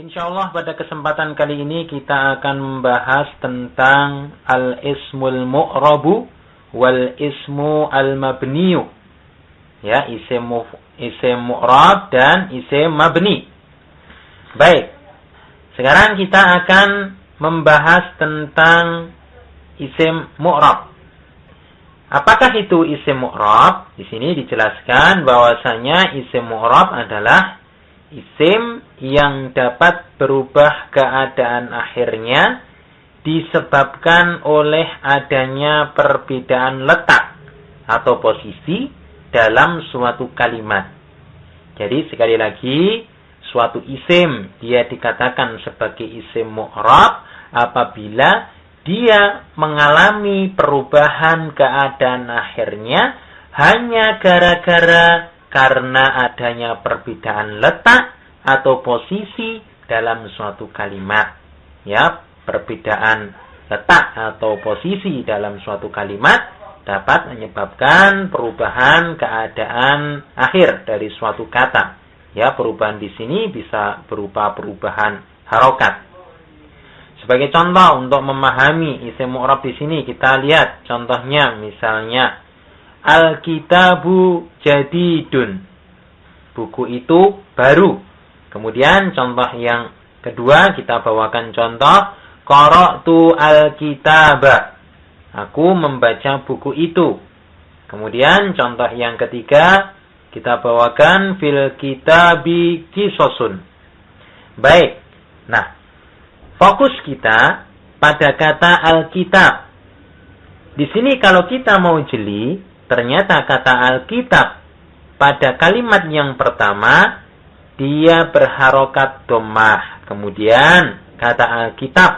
Insyaallah pada kesempatan kali ini kita akan membahas tentang al-ismul mu'rabu wal ismu al-mabniyu. Ya, isim mu'rab dan isim mabni. Baik. Sekarang kita akan membahas tentang isim mu'rab. Apakah itu isim mu'rab? Di sini dijelaskan bahwasanya isim mu'rab adalah isim yang dapat berubah keadaan akhirnya disebabkan oleh adanya perbedaan letak atau posisi dalam suatu kalimat. Jadi sekali lagi, suatu isim dia dikatakan sebagai isim mu'rab apabila dia mengalami perubahan keadaan akhirnya hanya gara-gara karena adanya perbedaan letak atau posisi dalam suatu kalimat. Ya, perbedaan letak atau posisi dalam suatu kalimat dapat menyebabkan perubahan keadaan akhir dari suatu kata. Ya, perubahan di sini bisa berupa perubahan harokat. Sebagai contoh untuk memahami isim mu'rab di sini kita lihat contohnya, misalnya Al-kitabu jadidun. Buku itu baru. Kemudian contoh yang kedua kita bawakan contoh qara'tu al-kitaba. Aku membaca buku itu. Kemudian contoh yang ketiga kita bawakan fil kitabi qisasun. Baik. Nah, fokus kita pada kata al-kitab. Di sini kalau kita mau jeli, ternyata kata Alkitab pada kalimat yang pertama dia berharokat dhammah. Kemudian kata Alkitab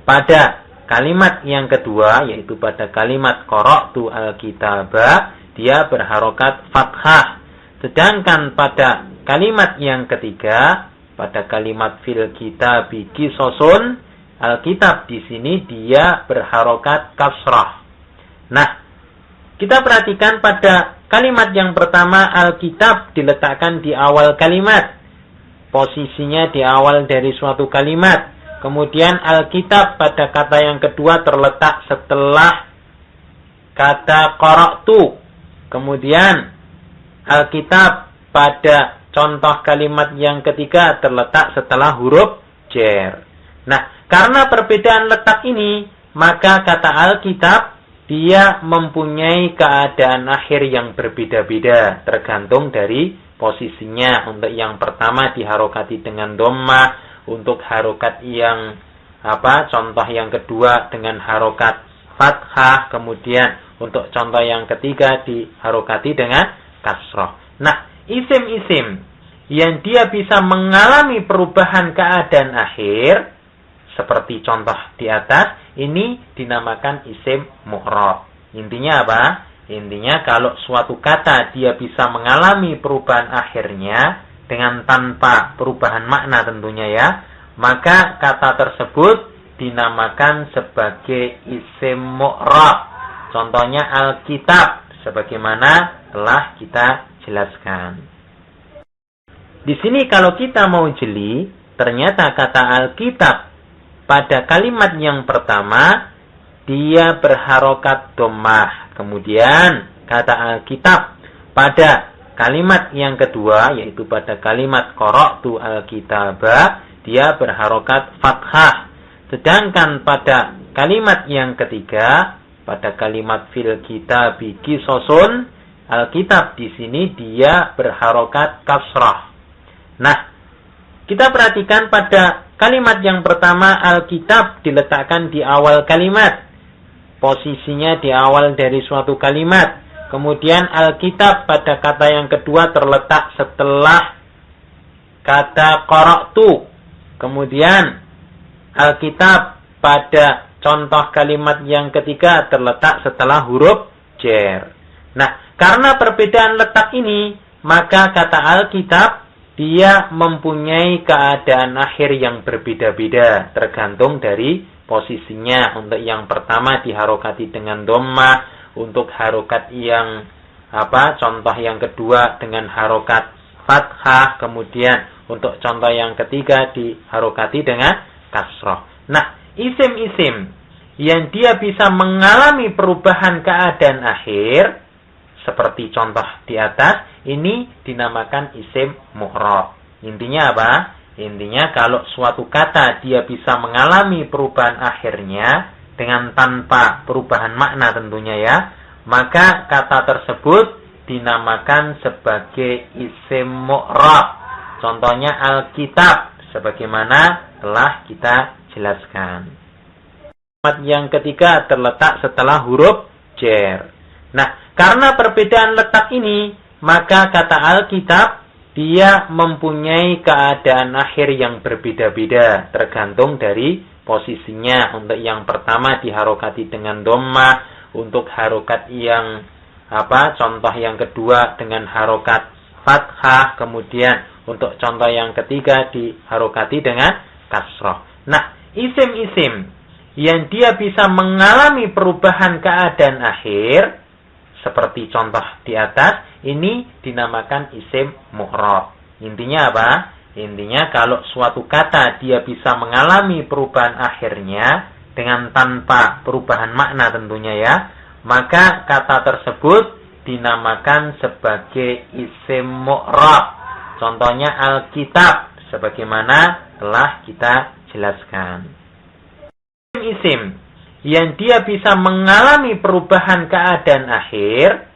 pada kalimat yang kedua yaitu pada kalimat qara'tu al-kitaba dia berharokat fathah. Sedangkan pada kalimat yang ketiga pada kalimat fil kitabi qisasun Alkitab di sini dia berharokat kasrah. Nah, kita perhatikan pada kalimat yang pertama Alkitab diletakkan di awal kalimat. Posisinya di awal dari suatu kalimat. Kemudian Alkitab pada kata yang kedua terletak setelah kata qara'tu. Kemudian Alkitab pada contoh kalimat yang ketiga terletak setelah huruf jar. Nah, karena perbedaan letak ini, maka kata Alkitab dia mempunyai keadaan akhir yang berbeda-beda tergantung dari posisinya. Untuk yang pertama diharokati dengan dhammah, untuk harokat yang contoh yang kedua dengan harokat fathah, kemudian untuk contoh yang ketiga diharokati dengan kasrah. Nah, isim-isim yang dia bisa mengalami perubahan keadaan akhir seperti contoh di atas, ini dinamakan isim mu'rab. Intinya apa? Intinya kalau suatu kata dia bisa mengalami perubahan akhirnya dengan tanpa perubahan makna tentunya ya, maka kata tersebut dinamakan sebagai isim mu'rab. Contohnya Alkitab, sebagaimana telah kita jelaskan. Di sini kalau kita mau jeli, ternyata kata Alkitab pada kalimat yang pertama dia berharokat dhammah. Kemudian kata Alkitab pada kalimat yang kedua yaitu pada kalimat qara'tu al-kitaba dia berharokat fathah. Sedangkan pada kalimat yang ketiga pada kalimat fil kitabi qisasun Alkitab di sini dia berharokat kasrah. Nah, kita perhatikan pada kalimat yang pertama Alkitab diletakkan di awal kalimat. Posisinya di awal dari suatu kalimat. Kemudian Alkitab pada kata yang kedua terletak setelah kata qara'tu. Kemudian Alkitab pada contoh kalimat yang ketiga terletak setelah huruf jar. Nah, karena perbedaan letak ini, maka kata Alkitab dia mempunyai keadaan akhir yang berbeda-beda tergantung dari posisinya. Untuk yang pertama diharokati dengan dhammah, untuk harokat yang contoh yang kedua dengan harokat fathah, kemudian Untuk contoh yang ketiga diharokati dengan kasroh. Nah, isim-isim yang dia bisa mengalami perubahan keadaan akhir, seperti contoh di atas, ini dinamakan isim mu'rab. Intinya apa? Intinya kalau suatu kata dia bisa mengalami perubahan akhirnya dengan tanpa perubahan makna tentunya ya, maka kata tersebut dinamakan sebagai isim mu'rab. Contohnya Alkitab, sebagaimana telah kita jelaskan. Yang ketiga terletak setelah huruf jar. Nah, karena perbedaan letak ini, maka kata Alkitab dia mempunyai keadaan akhir yang berbeda-beda tergantung dari posisinya. Untuk yang pertama diharokati dengan dhammah, untuk harokat yang contoh yang kedua dengan harokat fathah, kemudian untuk contoh yang ketiga diharokati dengan kasroh. Nah, isim-isim yang dia bisa mengalami perubahan keadaan akhir, seperti contoh di atas, ini dinamakan isim mu'rab. Intinya apa? Intinya kalau suatu kata dia bisa mengalami perubahan akhirnya dengan tanpa perubahan makna tentunya ya, maka kata tersebut dinamakan sebagai isim mu'rab. Contohnya Alkitab, sebagaimana telah kita jelaskan. Isim yang dia bisa mengalami perubahan keadaan akhir,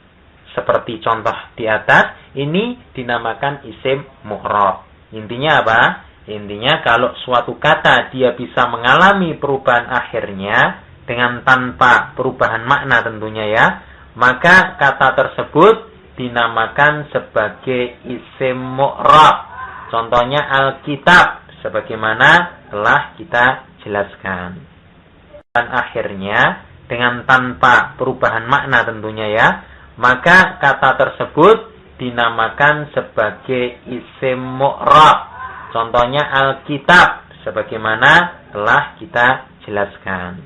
seperti contoh di atas, ini dinamakan isim mu'rab. Intinya apa? Intinya kalau suatu kata dia bisa mengalami perubahan akhirnya dengan tanpa perubahan makna tentunya ya, maka kata tersebut dinamakan sebagai isim mu'rab. Contohnya Alkitab, sebagaimana telah kita jelaskan. Dan akhirnya dengan tanpa perubahan makna tentunya ya, maka kata tersebut dinamakan sebagai isim mu'rab. Contohnya Alkitab, sebagaimana telah kita jelaskan.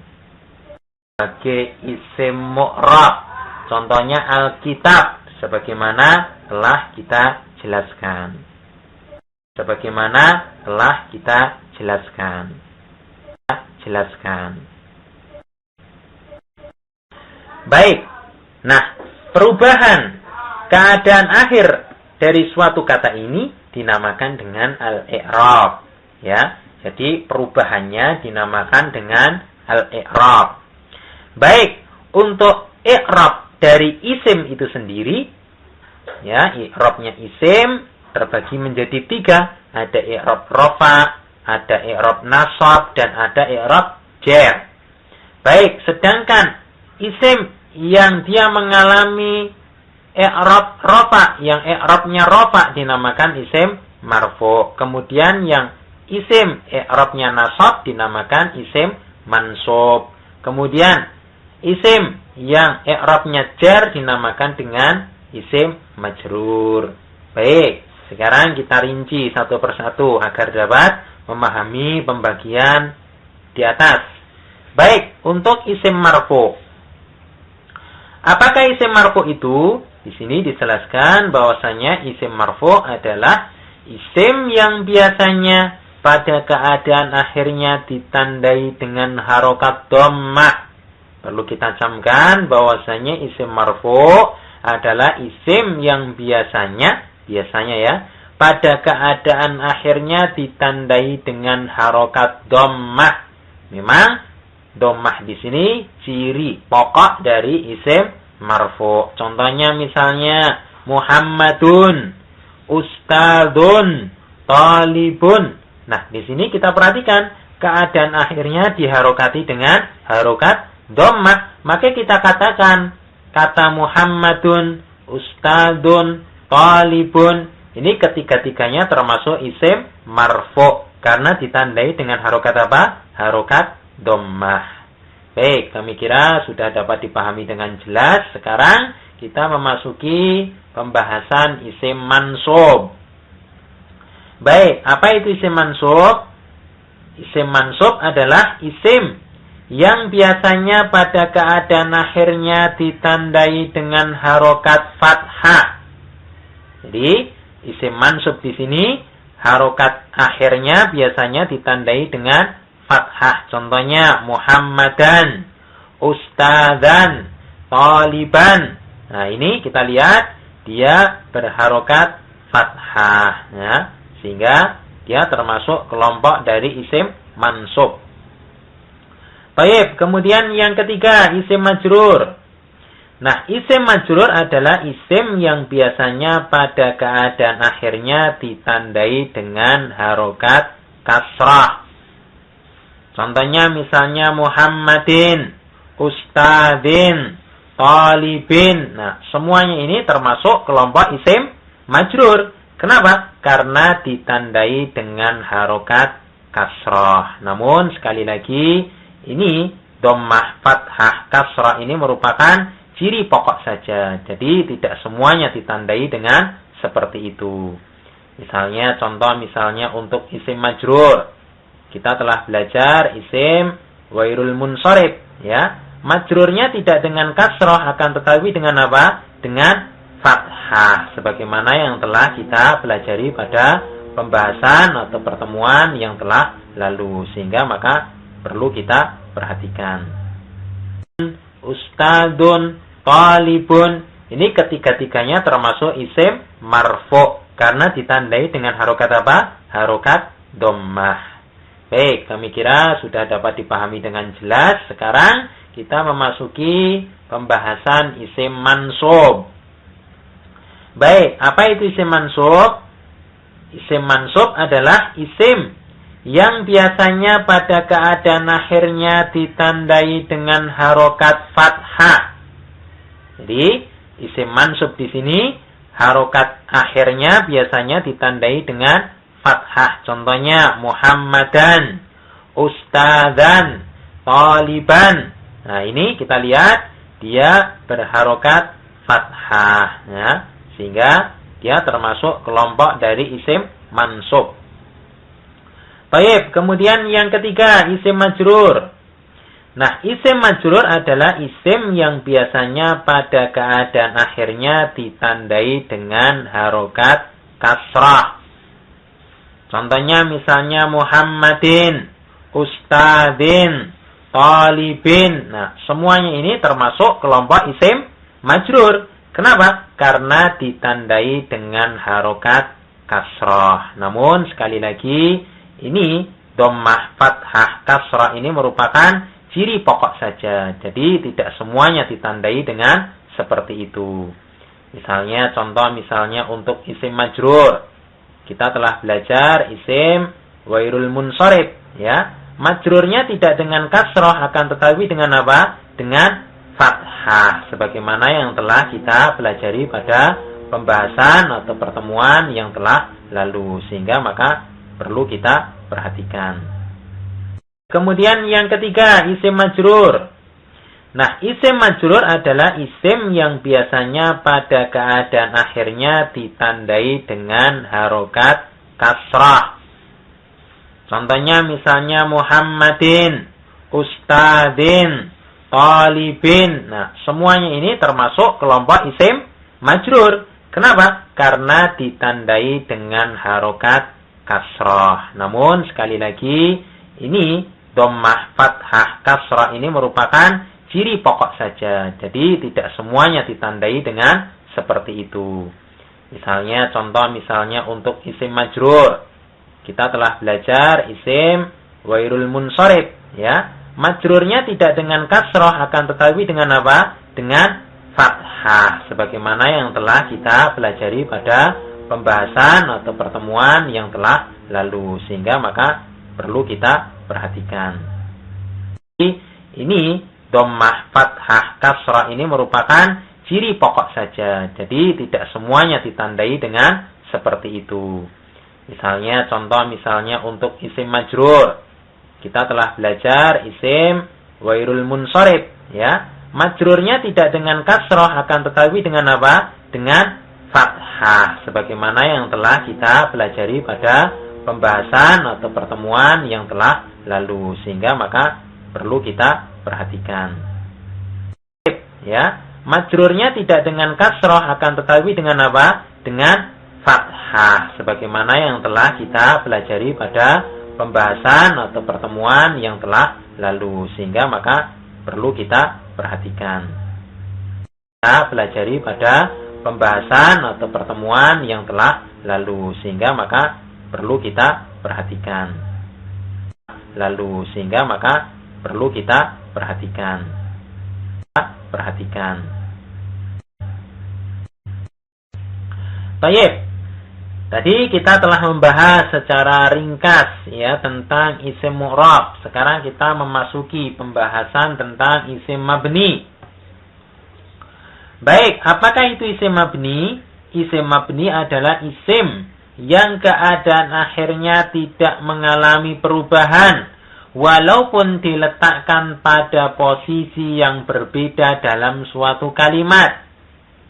Sebagai isim mu'rab. Contohnya Alkitab, sebagaimana telah kita jelaskan. Sebagaimana telah kita jelaskan. Baik. Nah, perubahan keadaan akhir dari suatu kata ini dinamakan dengan al-i'rab, ya. Jadi perubahannya dinamakan dengan al-i'rab. Baik, untuk i'rab dari isim itu sendiri, ya, i'rabnya isim terbagi menjadi 3. Ada i'rab rafa, ada i'rab nasab, dan ada i'rab jar. Baik, sedangkan isim yang dia mengalami i'rab rafa, yang i'rabnya rafa dinamakan isim marfu. Kemudian yang isim i'rabnya nasab dinamakan isim mansub. Kemudian isim yang i'rabnya jar dinamakan dengan isim majrur. Baik, sekarang kita rinci satu persatu agar dapat memahami pembagian di atas. Baik, untuk isim marfu. Apakah isim marfu itu? Di sini dijelaskan bahwasanya isim marfu adalah isim yang biasanya pada keadaan akhirnya ditandai dengan harokat dhammah. Perlu kita camkan bahwasanya isim marfu adalah isim yang biasanya ya, pada keadaan akhirnya ditandai dengan harokat dhammah. Memang dhammah di sini ciri pokok dari isim marfu. Contohnya misalnya Muhammadun, Ustadzun, Talibun. Nah, di sini kita perhatikan keadaan akhirnya diharokati dengan harokat dhammah. Maka kita katakan kata Muhammadun, Ustadzun, Talibun, ini ketiga-tiganya termasuk isim marfu karena ditandai dengan harokat apa? Harokat dhammah. Baik, kami kira sudah dapat dipahami dengan jelas. Sekarang kita memasuki pembahasan isim mansub. Baik, apa itu isim mansub? Isim mansub adalah isim yang biasanya pada keadaan akhirnya ditandai dengan harokat fathah. Jadi, isim mansub di sini harokat akhirnya biasanya ditandai dengan fathah. Contohnya Muhammadan, Ustadzan, Taliban. Nah, ini kita lihat dia berharokat fathah, ya, sehingga dia termasuk kelompok dari isim mansub. Baik, kemudian yang ketiga isim majrur. Nah, isim majrur adalah isim yang biasanya pada keadaan akhirnya ditandai dengan harokat kasrah. Contohnya misalnya Muhammadin, Ustadzin, Talibin. Nah, semuanya ini termasuk kelompok isim majrur. Kenapa? Karena ditandai dengan harokat kasrah. Namun sekali lagi, ini dhammah fathah kasrah ini merupakan ciri pokok saja. Jadi tidak semuanya ditandai dengan seperti itu. Misalnya misalnya untuk isim majrur. Kita telah belajar isim ghairul munsharif, ya. Majrurnya tidak dengan kasrah, akan tetapi dengan apa? Dengan fathah, sebagaimana yang telah kita pelajari pada pembahasan atau pertemuan yang telah lalu, sehingga maka perlu kita perhatikan. Ustadun, talibun, ini ketiga-tiganya termasuk isim marfu karena ditandai dengan harokat apa? Harokat dhammah. Baik, kami kira sudah dapat dipahami dengan jelas. Sekarang kita memasuki pembahasan isim mansub. Baik, apa itu isim mansub? Isim mansub adalah isim yang biasanya pada keadaan akhirnya ditandai dengan harokat fathah. Jadi, isim mansub di sini harokat akhirnya biasanya ditandai dengan fathah. Contohnya Muhammadan, Ustadzan, Taliban. Nah, ini kita lihat dia berharokat fathah, ya, sehingga dia termasuk kelompok dari isim mansub. Baik, kemudian yang ketiga isim majrur. Nah, isim majrur adalah isim yang biasanya pada keadaan akhirnya ditandai dengan harokat kasrah. Contohnya misalnya Muhammadin, Ustadzin, Talibin. Nah, semuanya ini termasuk kelompok isim majrur. Kenapa? Karena ditandai dengan harokat kasrah. Namun sekali lagi, ini dhammah fathah kasrah ini merupakan ciri pokok saja. Jadi tidak semuanya ditandai dengan seperti itu. Misalnya untuk isim majrur. Kita telah belajar isim ghairul munsharif, ya. Majrurnya tidak dengan kasrah, akan tetapi dengan apa? Dengan fathah, sebagaimana yang telah kita pelajari pada pembahasan atau pertemuan yang telah lalu, sehingga maka perlu kita perhatikan. Kemudian yang ketiga isim majrur. Nah, isim majrur adalah isim yang biasanya pada keadaan akhirnya ditandai dengan harokat kasrah. Contohnya misalnya Muhammadin, Ustadzin, Talibin. Nah, semuanya ini termasuk kelompok isim majrur. Kenapa? Karena ditandai dengan harokat kasrah. Namun sekali lagi, ini dhammah fathah kasrah ini merupakan ciri pokok saja. Jadi tidak semuanya ditandai dengan seperti itu. Misalnya untuk isim majrur. Kita telah belajar isim ghairul munsharif, ya. Majrurnya tidak dengan kasrah, akan tetapi dengan apa? Dengan fathah, sebagaimana yang telah kita pelajari pada pembahasan atau pertemuan yang telah lalu, sehingga maka perlu kita perhatikan. Ini dhammah fathah kasrah ini merupakan ciri pokok saja. Jadi tidak semuanya ditandai dengan seperti itu. Misalnya untuk isim majrur. Kita telah belajar isim ghairul munsharif, ya. Majrurnya tidak dengan kasrah, akan tetapi dengan apa? Dengan fathah, sebagaimana yang telah kita pelajari pada pembahasan atau pertemuan yang telah lalu, sehingga maka perlu kita perhatikan. Ya, majrurnya tidak dengan kasrah, akan tetapi dengan apa? Dengan fathah. fathah sebagaimana yang telah kita pelajari pada pembahasan atau pertemuan yang telah lalu, sehingga maka perlu kita perhatikan. Kita pelajari pada pembahasan atau pertemuan yang telah lalu, sehingga maka perlu kita perhatikan. Sehingga maka perlu kita perhatikan. Baik. Tadi kita telah membahas secara ringkas ya tentang isim mu'rab. Sekarang kita memasuki pembahasan tentang isim mabni. Baik, apakah itu isim mabni? Isim mabni adalah isim yang keadaan akhirnya tidak mengalami perubahan walaupun diletakkan pada posisi yang berbeda dalam suatu kalimat.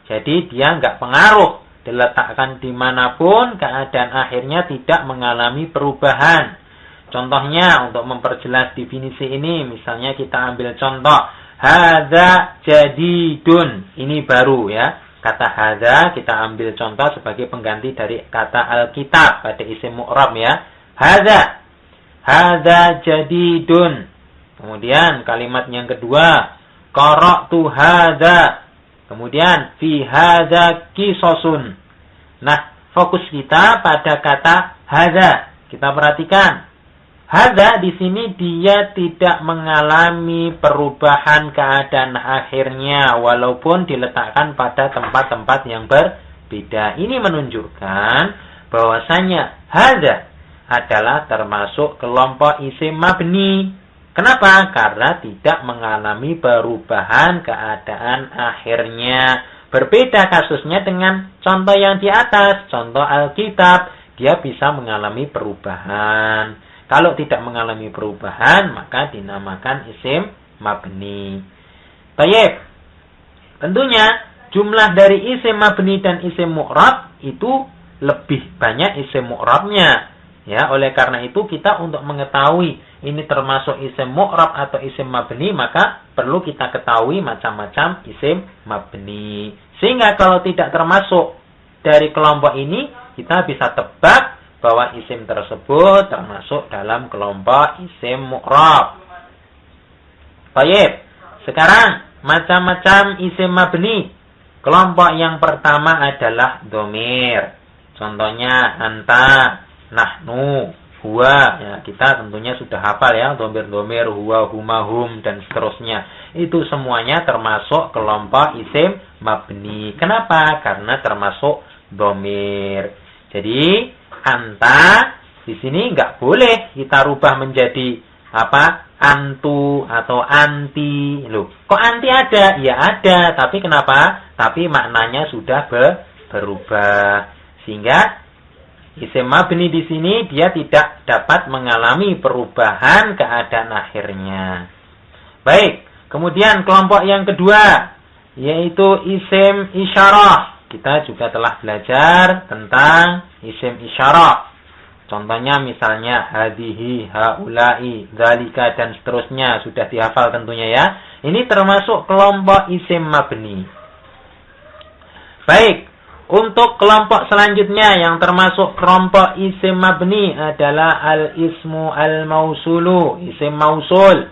Jadi dia nggak pengaruh, diletakkan dimanapun keadaan akhirnya tidak mengalami perubahan. Contohnya untuk memperjelas definisi ini, misalnya kita ambil contoh hadza jadidun, ini baru ya. Kata hadza kita ambil contoh sebagai pengganti dari kata alkitab pada isim mu'rab ya. Hadza jadidun. Kemudian kalimat yang kedua, qara'tu hadza. Kemudian fi hadza qisasun. Nah, fokus kita pada kata hadza. Kita perhatikan. Hadza di sini dia tidak mengalami perubahan keadaan akhirnya walaupun diletakkan pada tempat-tempat yang berbeda. Ini menunjukkan bahwasanya hadza adalah termasuk kelompok isim mabni. Kenapa? Karena tidak mengalami perubahan keadaan akhirnya. Berbeda kasusnya dengan contoh yang di atas, contoh Alkitab, dia bisa mengalami perubahan. Kalau tidak mengalami perubahan, maka dinamakan isim mabni. Baik. Tentunya jumlah dari isim mabni dan isim mu'rab itu lebih banyak isim mu'rabnya. Ya, oleh karena itu kita untuk mengetahui ini termasuk isim mu'rab atau isim mabni, maka perlu kita ketahui macam-macam isim mabni. Sehingga kalau tidak termasuk dari kelompok ini, kita bisa tebak bahwa isim tersebut termasuk dalam kelompok isim mu'rab. Baik. Sekarang macam-macam isim mabni. Kelompok yang pertama adalah dhamir. Contohnya anta, nahnu, huwa. Ya, kita tentunya sudah hafal ya, dhamir-dhamir, huwa, huma, hum, dan seterusnya. Itu semuanya termasuk kelompok isim mabni. Kenapa? Karena termasuk dhamir. Jadi anta di sini nggak boleh kita rubah menjadi apa? Antu atau anti. Loh, kok anti ada? Ya ada, tapi kenapa? Tapi maknanya sudah berubah. Sehingga isim mabni di sini dia tidak dapat mengalami perubahan keadaan akhirnya. Baik, kemudian kelompok yang kedua yaitu isim isyarah. Kita juga telah belajar tentang isim isyarah. Contohnya misalnya hadhihi, haula'i, dzalika dan seterusnya sudah dihafal tentunya ya. Ini termasuk kelompok isim mabni. Baik, untuk kelompok selanjutnya yang termasuk kelompok isim mabni adalah al-ismu al-mausulu, isim mausul.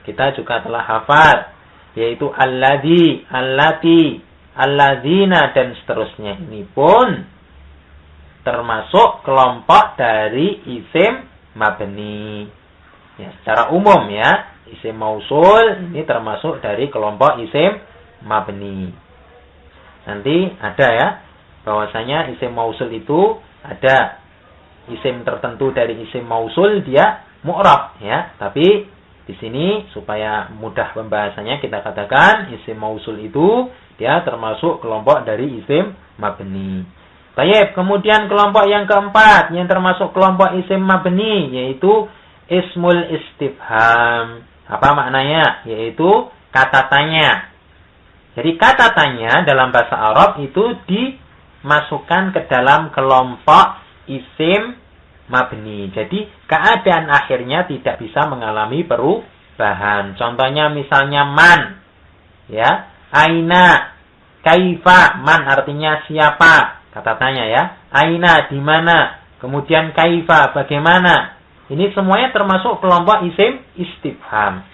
Kita juga telah hafal yaitu alladzi, allati, alladzina dan seterusnya. Ini pun termasuk kelompok dari isim mabni. Ya, secara umum ya, isim mausul ini termasuk dari kelompok isim mabni. Nanti ada ya, bahwasanya isim mausul itu ada isim tertentu dari isim mausul dia mu'rab ya. Tapi di sini supaya mudah pembahasannya kita katakan isim mausul itu dia termasuk kelompok dari isim mabni. Baik, kemudian kelompok yang keempat yang termasuk kelompok isim mabni yaitu ismul istifham. Apa maknanya? Yaitu kata tanya. Jadi kata tanya dalam bahasa Arab itu dimasukkan ke dalam kelompok isim mabni. Jadi keadaan akhirnya tidak bisa mengalami perubahan. Contohnya misalnya man. Ya, aina, kaifa, man artinya siapa. kata tanya ya. Aina, di mana? Kemudian kaifa, bagaimana? Ini semuanya termasuk kelompok isim istifham.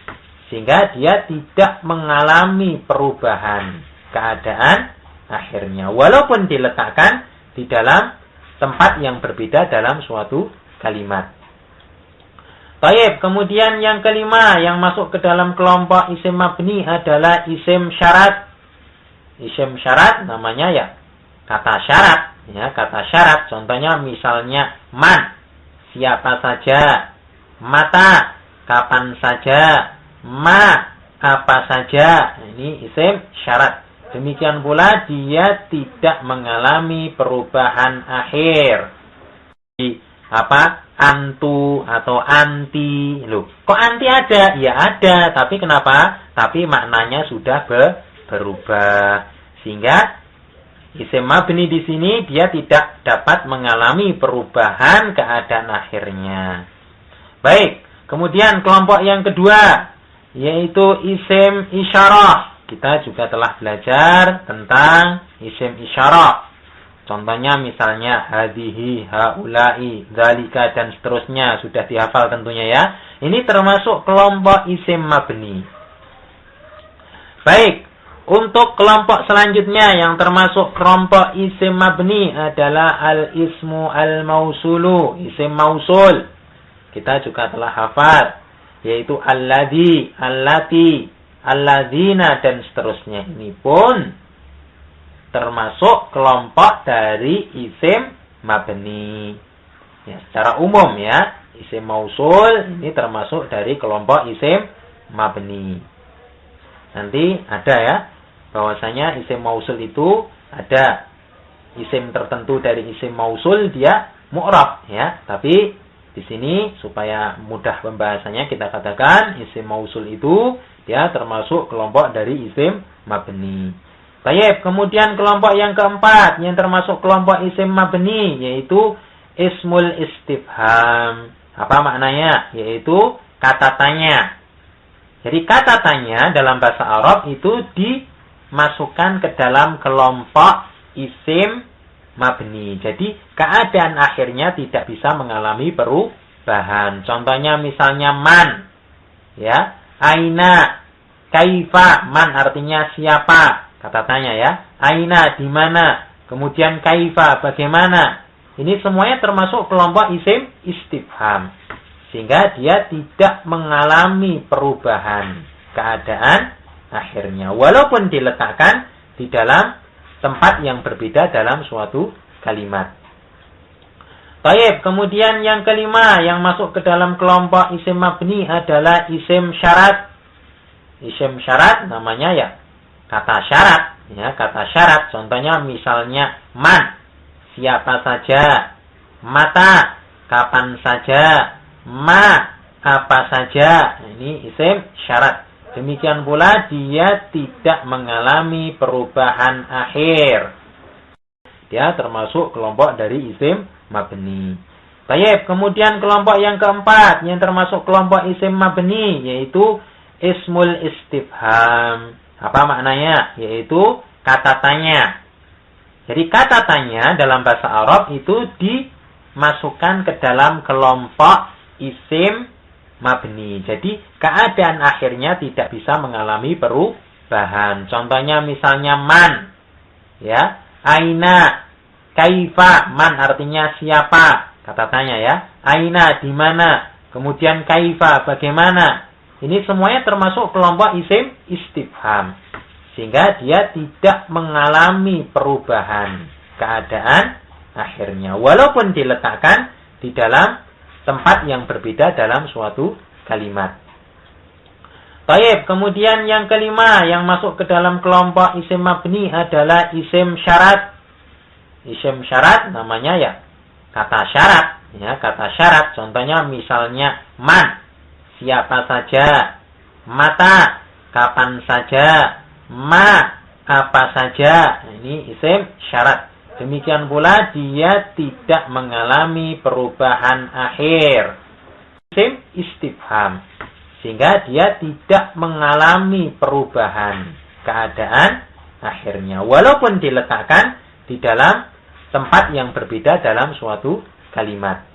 Sehingga dia tidak mengalami perubahan keadaan akhirnya. Walaupun diletakkan di dalam tempat yang berbeda dalam suatu kalimat. Baik, kemudian yang kelima yang masuk ke dalam kelompok isim mabni adalah isim syarat. Isim syarat namanya ya kata syarat. Ya, kata syarat. Contohnya misalnya man, siapa saja. Mata, kapan saja. Ma, apa saja. Ini isim syarat. Demikian pula dia tidak mengalami perubahan akhir. Antu atau anti. Loh, kok anti ada? Ya ada, tapi kenapa? Tapi maknanya sudah berubah. Sehingga isim mabni di sini dia tidak dapat mengalami perubahan keadaan akhirnya. Baik, kemudian kelompok yang kedua yaitu isim isyarah. Kita juga telah belajar tentang isim isyarah. Contohnya misalnya hadihi, haulai, dzalika dan seterusnya sudah dihafal tentunya ya. Ini termasuk kelompok isim mabni. Baik, untuk kelompok selanjutnya yang termasuk kelompok isim mabni adalah al-ismu al-mausulu, isim mausul. Kita juga telah hafal yaitu alladzi, allati, alladzina dan seterusnya. Ini pun termasuk kelompok dari isim mabni. Ya, secara umum ya, isim mausul ini termasuk dari kelompok isim mabni. Nanti ada ya, bahwasanya isim mausul itu ada isim tertentu dari isim mausul dia mu'rab ya. Tapi di sini supaya mudah pembahasannya kita katakan isim mausul itu dia termasuk kelompok dari isim mabni. Baik, kemudian kelompok yang keempat yang termasuk kelompok isim mabni yaitu ismul istifham. Apa maknanya? Yaitu kata tanya. Jadi kata tanya dalam bahasa Arab itu dimasukkan ke dalam kelompok isim mabni. Jadi keadaan akhirnya tidak bisa mengalami perubahan. Contohnya misalnya man, ya, aina, kaifa. Man artinya siapa? Kata tanya ya. Aina, di mana? Kemudian kaifa, bagaimana? Ini semuanya termasuk kelompok isim istifham. Sehingga dia tidak mengalami perubahan keadaan akhirnya. Walaupun diletakkan di dalam tempat yang berbeda dalam suatu kalimat. Baik, kemudian yang kelima yang masuk ke dalam kelompok isim mabni adalah isim syarat. Isim syarat namanya ya kata syarat, ya, kata syarat. Contohnya misalnya man, siapa saja. Mata, kapan saja. Ma, apa saja. Ini isim syarat. Demikian pula dia tidak mengalami perubahan akhir. Dia termasuk kelompok dari isim mabni. Baik, kemudian kelompok yang keempat yang termasuk kelompok isim mabni yaitu ismul istifham. Apa maknanya? Yaitu kata tanya. Jadi kata tanya dalam bahasa Arab itu dimasukkan ke dalam kelompok isim mabni. Jadi keadaan akhirnya tidak bisa mengalami perubahan. Contohnya misalnya man, ya, aina, kaifa. Man artinya siapa? Kata tanya ya. Aina, di mana? Kemudian kaifa, bagaimana? Ini semuanya termasuk kelompok isim istifham. Sehingga dia tidak mengalami perubahan keadaan akhirnya. Walaupun diletakkan di dalam tempat yang berbeda dalam suatu kalimat. Baik, kemudian yang kelima yang masuk ke dalam kelompok isim mabni adalah isim syarat. Isim syarat namanya ya kata syarat. Ya, kata syarat. Contohnya misalnya man, siapa saja. Mata, kapan saja. Ma, apa saja. Ini isim syarat. Demikian pula dia tidak mengalami perubahan akhir. Isim istifham. Sehingga dia tidak mengalami perubahan keadaan akhirnya. Walaupun diletakkan di dalam tempat yang berbeda dalam suatu kalimat.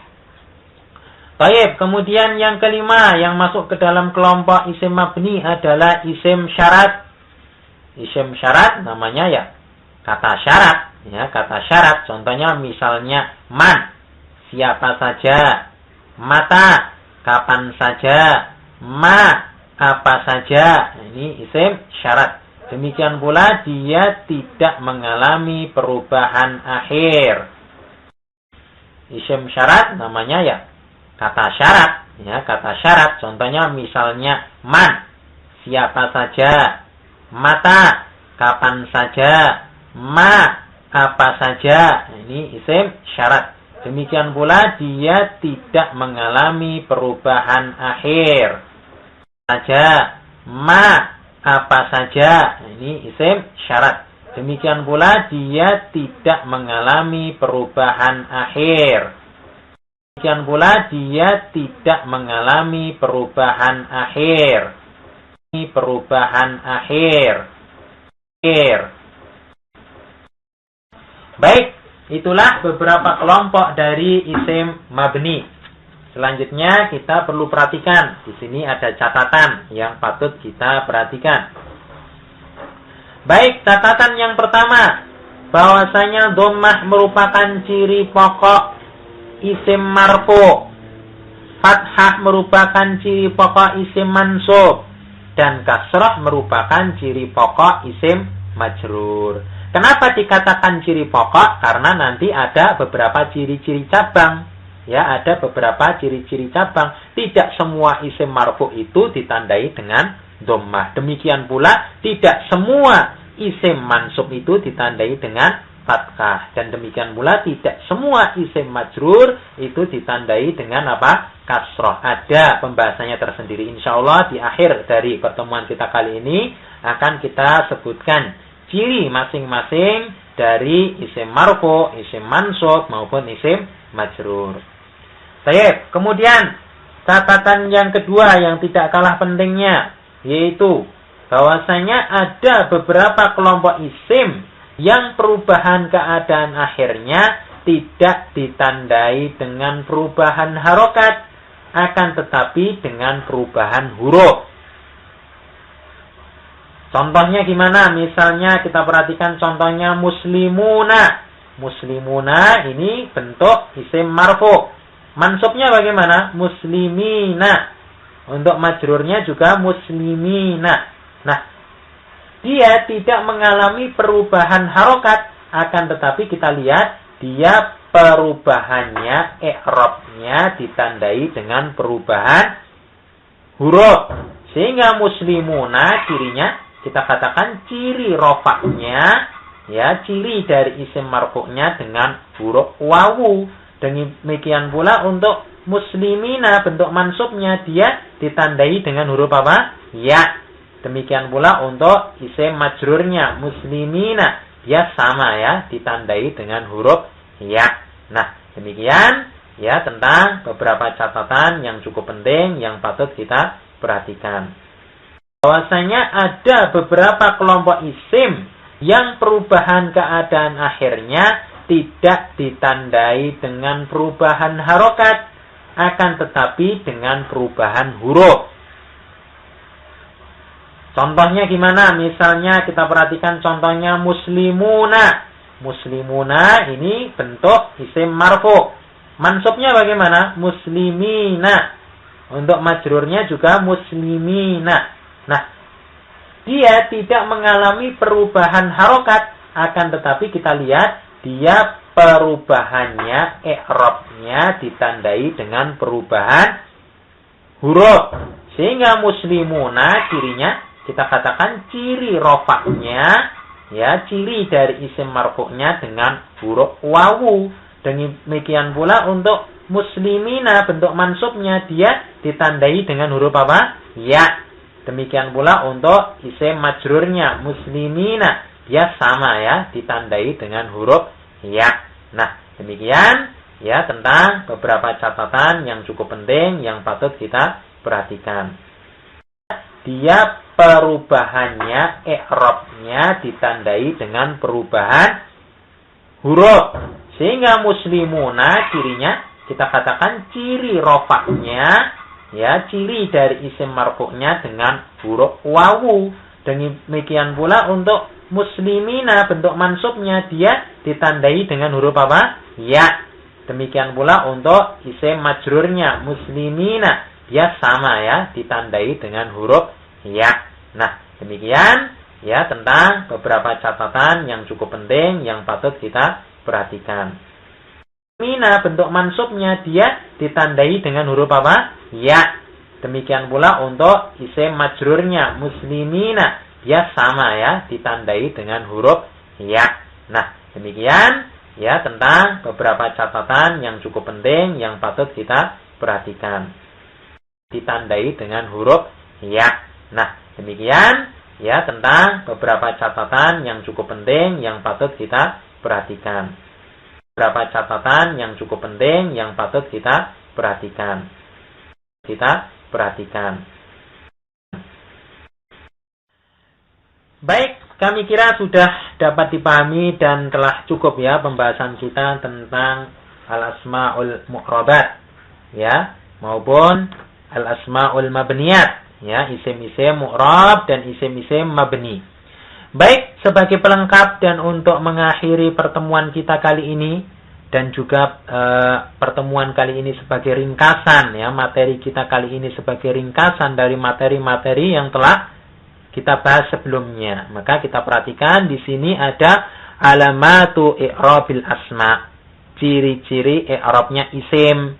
Baik, kemudian yang kelima yang masuk ke dalam kelompok isim mabni adalah isim syarat. Isim syarat namanya ya kata syarat, ya kata syarat. Contohnya misalnya man, siapa saja, mata, kapan saja, ma, apa saja. Ini isim syarat. Demikian pula dia tidak mengalami perubahan akhir. Isim syarat namanya ya kata syarat, ya kata syarat. Contohnya misalnya man, siapa saja, mata, kapan saja, ma, apa saja. Ini isim syarat. Demikian pula dia tidak mengalami perubahan akhir. Saja, ma, apa saja. Ini isim syarat. Demikian pula dia tidak mengalami perubahan akhir. Demikian pula dia tidak mengalami perubahan akhir. Perubahan akhir. Baik, itulah beberapa kelompok dari isim mabni. Selanjutnya kita perlu perhatikan. Di sini ada catatan yang patut kita perhatikan. Baik, catatan yang pertama, bahwasanya dhammah merupakan ciri pokok isim marfu, fathah merupakan ciri pokok isim mansub, dan kasrah merupakan ciri pokok isim majrur. Kenapa dikatakan ciri pokok? Karena nanti ada beberapa ciri-ciri cabang. Ya, ada beberapa ciri-ciri cabang. Tidak semua isim marfu itu ditandai dengan dhammah. Demikian pula tidak semua isim mansub itu ditandai dengan fathah. Dan demikian pula tidak semua isim majrur itu ditandai dengan apa? Kasrah. Ada pembahasannya tersendiri. Insyaallah di akhir dari pertemuan kita kali ini akan kita sebutkan ciri masing-masing dari isim marfu, isim mansub maupun isim majrur. Baik, kemudian catatan yang kedua yang tidak kalah pentingnya yaitu bahwasanya ada beberapa kelompok isim yang perubahan keadaan akhirnya tidak ditandai dengan perubahan harokat, akan tetapi dengan perubahan huruf. Contohnya gimana? Misalnya kita perhatikan contohnya muslimuna. Muslimuna ini bentuk isim marfu. Mansubnya bagaimana? Muslimina. Untuk majrurnya juga muslimina. Nah, dia tidak mengalami perubahan harokat, akan tetapi kita lihat dia perubahannya, i'rabnya ditandai dengan perubahan huruf. Sehingga muslimuna cirinya kita katakan ciri rofaknya, ya ciri dari isim marfu'nya dengan huruf wawu. Demikian pula untuk muslimina bentuk mansubnya dia ditandai dengan huruf apa? Ya. Demikian pula untuk isim majrurnya muslimina dia sama ya ditandai dengan huruf ya. Nah, demikian ya tentang beberapa catatan yang cukup penting yang patut kita perhatikan. Bahwasanya ada beberapa kelompok isim yang perubahan keadaan akhirnya tidak ditandai dengan perubahan harokat, akan tetapi dengan perubahan huruf. Contohnya gimana? Misalnya kita perhatikan contohnya muslimuna. Muslimuna ini bentuk isim marfu. Mansubnya bagaimana? Muslimina. Untuk majrurnya juga muslimina. Nah, dia tidak mengalami perubahan harokat, akan tetapi kita lihat dia perubahannya, i'rabnya ditandai dengan perubahan huruf. Sehingga muslimuna cirinya kita katakan ciri rofaknya, ya ciri dari isim marfu'nya dengan huruf wawu. Demikian pula untuk muslimina bentuk mansubnya dia ditandai dengan huruf apa? Ya. Demikian pula untuk isim majrurnya muslimina dia sama ya ditandai dengan huruf ya. Nah, demikian ya tentang beberapa catatan yang cukup penting yang patut kita perhatikan. Dia perubahannya, i'rabnya ditandai dengan perubahan huruf. Sehingga muslimuna cirinya kita katakan ciri rofaknya, ya, ciri dari isim marfu'nya dengan huruf wawu. Demikian pula untuk muslimina bentuk mansubnya dia ditandai dengan huruf apa? Ya. Demikian pula untuk isim majrurnya muslimina dia sama ya, ditandai dengan huruf ya. Nah, demikian ya tentang beberapa catatan yang cukup penting yang patut kita perhatikan. Muslimina bentuk mansubnya dia ditandai dengan huruf apa? Ya. Demikian pula untuk isim majrurnya muslimina dia sama ya, ditandai dengan huruf ya. Nah, demikian ya tentang beberapa catatan yang cukup penting yang patut kita perhatikan. Ditandai dengan huruf ya. Nah, demikian ya tentang beberapa catatan yang cukup penting yang patut kita perhatikan. Beberapa catatan yang cukup penting yang patut kita perhatikan. Baik, kami kira sudah dapat dipahami dan telah cukup ya pembahasan kita tentang al-asma'ul mu'rabat ya, maupun al-asma'ul mabniyat ya, isim-isim mu'rab dan isim-isim mabni. Baik, sebagai pelengkap dan untuk mengakhiri pertemuan kita kali ini dan juga pertemuan kali ini sebagai ringkasan ya, materi kita kali ini sebagai ringkasan dari materi-materi yang telah kita bahas sebelumnya. Maka kita perhatikan di sini ada alamatu i'rabil asma, ciri-ciri i'rabnya isim.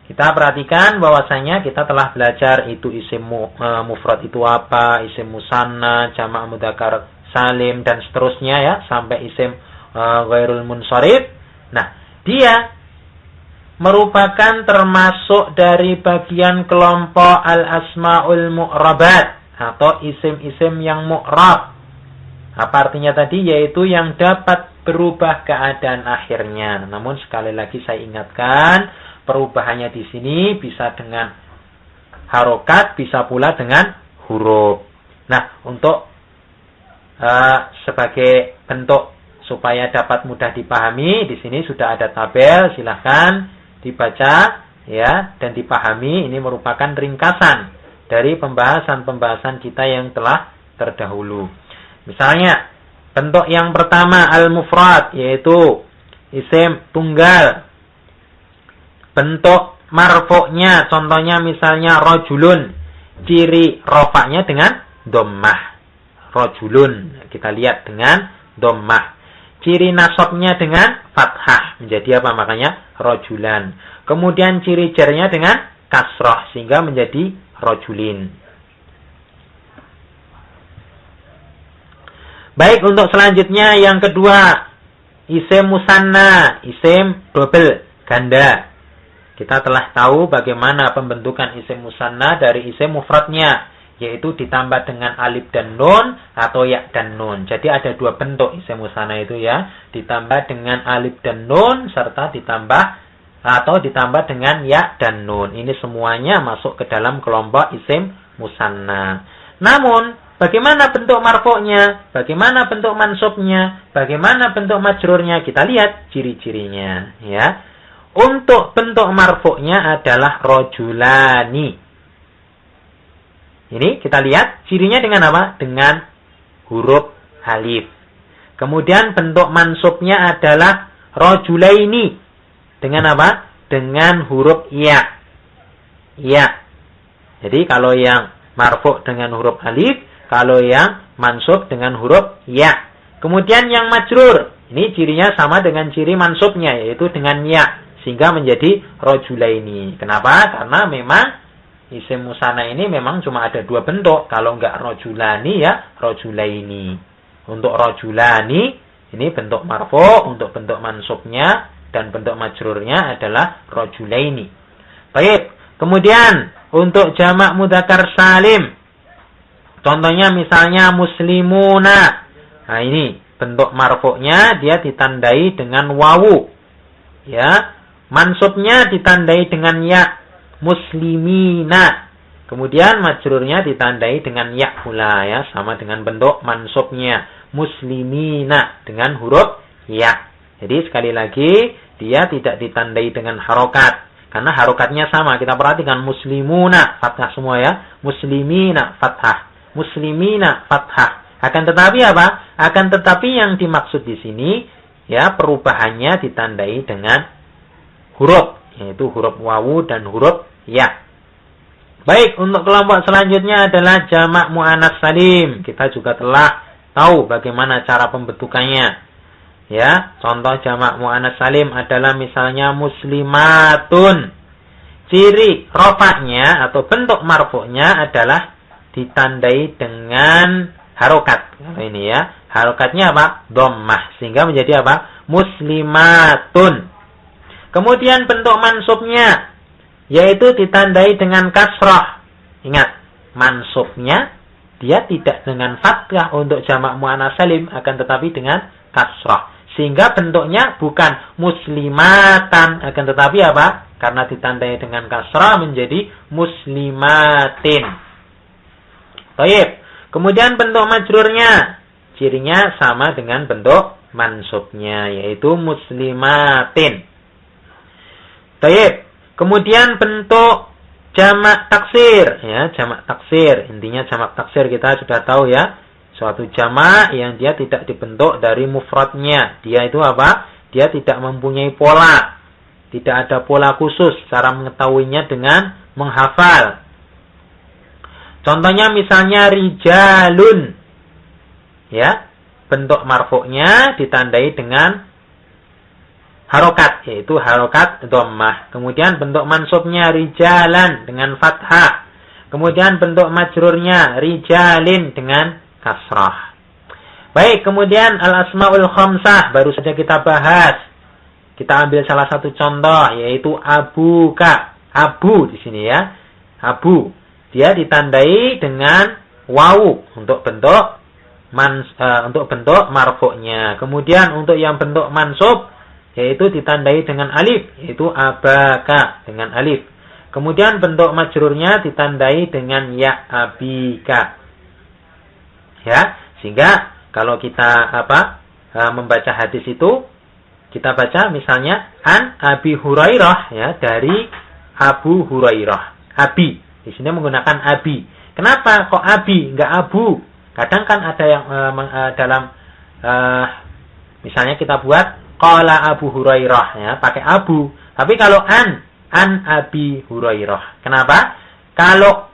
Kita perhatikan bahwasanya kita telah belajar itu isim mufrad itu apa, isim musanna, jamak mudzakkar salim dan seterusnya ya, sampai isim ghairul munsharif. Nah, dia merupakan termasuk dari bagian kelompok al-asma'ul mu'rabat atau isim-isim yang mu'rab. Apa artinya tadi? Yaitu yang dapat berubah keadaan akhirnya. Namun sekali lagi saya ingatkan, perubahannya di sini bisa dengan harokat, bisa pula dengan huruf. Nah, untuk sebagai bentuk supaya dapat mudah dipahami, di sini sudah ada tabel, silahkan dibaca ya dan dipahami. Ini merupakan ringkasan dari pembahasan-pembahasan kita yang telah terdahulu. Misalnya, bentuk yang pertama al-mufrad, yaitu isim tunggal. Bentuk marfu'nya, contohnya misalnya rojulun, ciri rofa'nya dengan dhammah. Rojulun, kita lihat dengan dhammah. Ciri nasabnya dengan fathah, menjadi apa? Makanya rojulan. Kemudian ciri jarnya dengan kasroh, sehingga menjadi rojulin. Baik, untuk selanjutnya yang kedua, isim musanna, isim double, ganda. Kita telah tahu bagaimana pembentukan isim musanna dari isim mufradnya, yaitu ditambah dengan alif dan nun atau ya dan nun. Jadi ada dua bentuk isim musanna itu ya, ditambah dengan alif dan nun serta ditambah dengan ya dan nun. Ini semuanya masuk ke dalam kelompok isim musanna. Namun, bagaimana bentuk marfu'nya? Bagaimana bentuk mansubnya? Bagaimana bentuk majrurnya? Kita lihat ciri-cirinya ya. Untuk bentuk marfu'nya adalah rojulani. Ini kita lihat cirinya dengan apa? Dengan huruf alif. Kemudian bentuk mansubnya adalah rojulaini. Dengan apa? Dengan huruf ya. Ya. Jadi kalau yang marfu' dengan huruf alif, kalau yang mansub dengan huruf ya. Kemudian yang majrur, ini cirinya sama dengan ciri mansubnya, yaitu dengan ya. Sehingga menjadi rojulaini. Kenapa? Karena memang isim musanna ini memang cuma ada dua bentuk. Kalau enggak rojulani ya rojulaini. Untuk rojulani ini bentuk marfu', untuk bentuk mansubnya dan bentuk majrurnya adalah rojulaini. Baik, kemudian untuk jamak mudzakkar salim. Contohnya misalnya muslimuna. Nah, ini bentuk marfu'nya dia ditandai dengan wawu. Ya. Mansubnya ditandai dengan ya, muslimina. Kemudian majrurnya ditandai dengan ya pula ya, sama dengan bentuk mansubnya, muslimina dengan huruf ya. Jadi sekali lagi dia tidak ditandai dengan harokat. Karena harokatnya sama. Kita perhatikan muslimuna fathah semua ya. Muslimina fathah. Muslimina fathah. Akan tetapi apa? Akan tetapi yang dimaksud di sini ya perubahannya ditandai dengan huruf, yaitu huruf wawu dan huruf ya. Baik, untuk kelompok selanjutnya adalah jamak muannats salim. Kita juga telah tahu bagaimana cara pembentukannya. Ya, contoh jamak muannats salim adalah misalnya muslimatun. Ciri rofaknya atau bentuk marfu'nya adalah ditandai dengan harokat. Ini ya, harokatnya apa? Dhammah, sehingga menjadi apa? Muslimatun. Kemudian bentuk mansubnya yaitu ditandai dengan kasrah. Ingat, mansubnya dia tidak dengan fathah untuk jamak muannats salim, akan tetapi dengan kasrah. Sehingga bentuknya bukan muslimatan, akan tetapi apa? Karena ditandai dengan kasrah menjadi muslimatin. Baik. Kemudian bentuk majrurnya, cirinya sama dengan bentuk mansubnya, yaitu muslimatin. Baik. Kemudian bentuk jamak taksir, ya, jamak taksir. Intinya jamak taksir kita sudah tahu ya. Suatu jamak yang dia tidak dibentuk dari mufradnya. Dia itu apa? Dia tidak mempunyai pola. Tidak ada pola khusus. Cara mengetahuinya dengan menghafal. Contohnya misalnya rijalun. Ya. Bentuk marfu'nya ditandai dengan harokat. Yaitu harokat dhammah. Kemudian bentuk mansubnya rijalan dengan fathah. Kemudian bentuk majrurnya rijalin dengan kasrah. Baik, kemudian al-asmaul khamsah baru saja kita bahas. Kita ambil salah satu contoh yaitu abuka. Abu di sini ya. Abu. Dia ditandai dengan wawu untuk bentuk marfu'nya. Kemudian untuk yang bentuk mansub yaitu ditandai dengan alif, yaitu abaka dengan alif. Kemudian bentuk majrurnya ditandai dengan ya abika. Ya, sehingga kalau kita membaca hadis itu kita baca misalnya an Abi Hurairah ya, dari Abu Hurairah. Abi di sini menggunakan abi. Kenapa kok abi enggak abu? Kadang kan ada yang dalam misalnya kita buat qala Abu Hurairah ya, pakai abu. Tapi kalau an Abi Hurairah. Kenapa? Kalau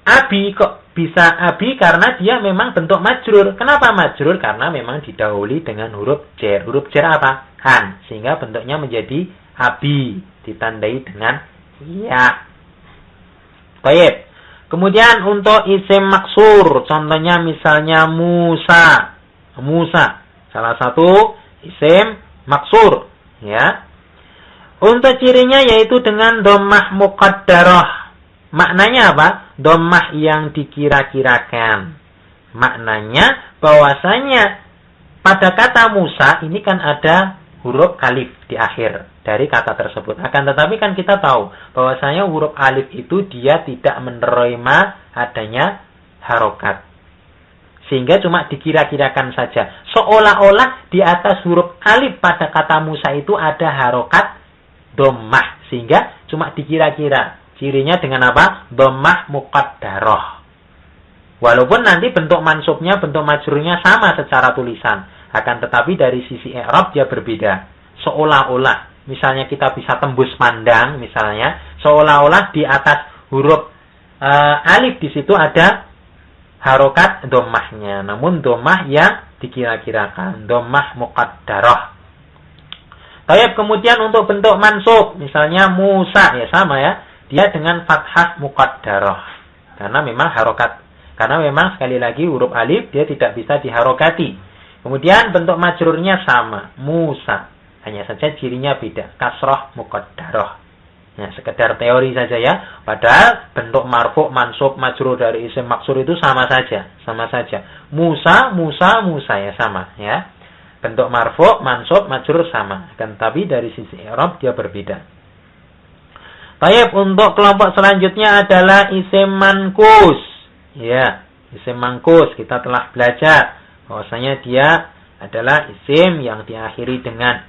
abi kok bisa abi karena dia memang bentuk majrur. Kenapa majrur? Karena memang didahului dengan huruf jar. Huruf jar apa? Han. Sehingga bentuknya menjadi abi. Ditandai dengan ya. Baik. Kemudian untuk isim maksur. Contohnya misalnya Musa. Musa. Salah satu isim maksur. Ya. Untuk cirinya yaitu dengan dhammah muqaddarah. Maknanya apa? Dhammah yang dikira-kirakan. Maknanya bahwasanya pada kata Musa ini kan ada huruf alif di akhir dari kata tersebut. Akan tetapi kan kita tahu bahwasanya huruf alif itu dia tidak menerima adanya harokat. Sehingga cuma dikira-kirakan saja. Seolah-olah di atas huruf alif pada kata Musa itu ada harokat dhammah. Sehingga cuma dikira-kira. Cirinya dengan apa? Dhammah muqaddarah. Walaupun nanti bentuk mansubnya, bentuk majrurnya sama secara tulisan. Akan tetapi dari sisi i'rab dia berbeda. Seolah-olah. Misalnya kita bisa tembus pandang. Misalnya. Seolah-olah di atas huruf alif di situ ada harokat dhammahnya. Namun dhammah yang dikira-kirakan. Dhammah muqaddarah. Baik, kemudian untuk bentuk mansub. Misalnya Musa. Ya sama ya. Dia dengan fathah muqaddarah. Karena memang harokat. Karena memang sekali lagi huruf alif dia tidak bisa diharokati. Kemudian bentuk majrurnya sama. Musa. Hanya saja cirinya beda. Kasrah muqaddarah. Ya, sekedar teori saja ya. Padahal bentuk marfu', mansub, majrur dari isim maksur itu sama saja. Sama saja. Musa, Musa, Musa ya sama ya. Bentuk marfu', mansub, majrur sama. Tapi dari sisi i'rab dia berbeda. Baik, untuk kelompok selanjutnya adalah isim manqus. Ya, isim manqus kita telah belajar bahwasanya dia adalah isim yang diakhiri dengan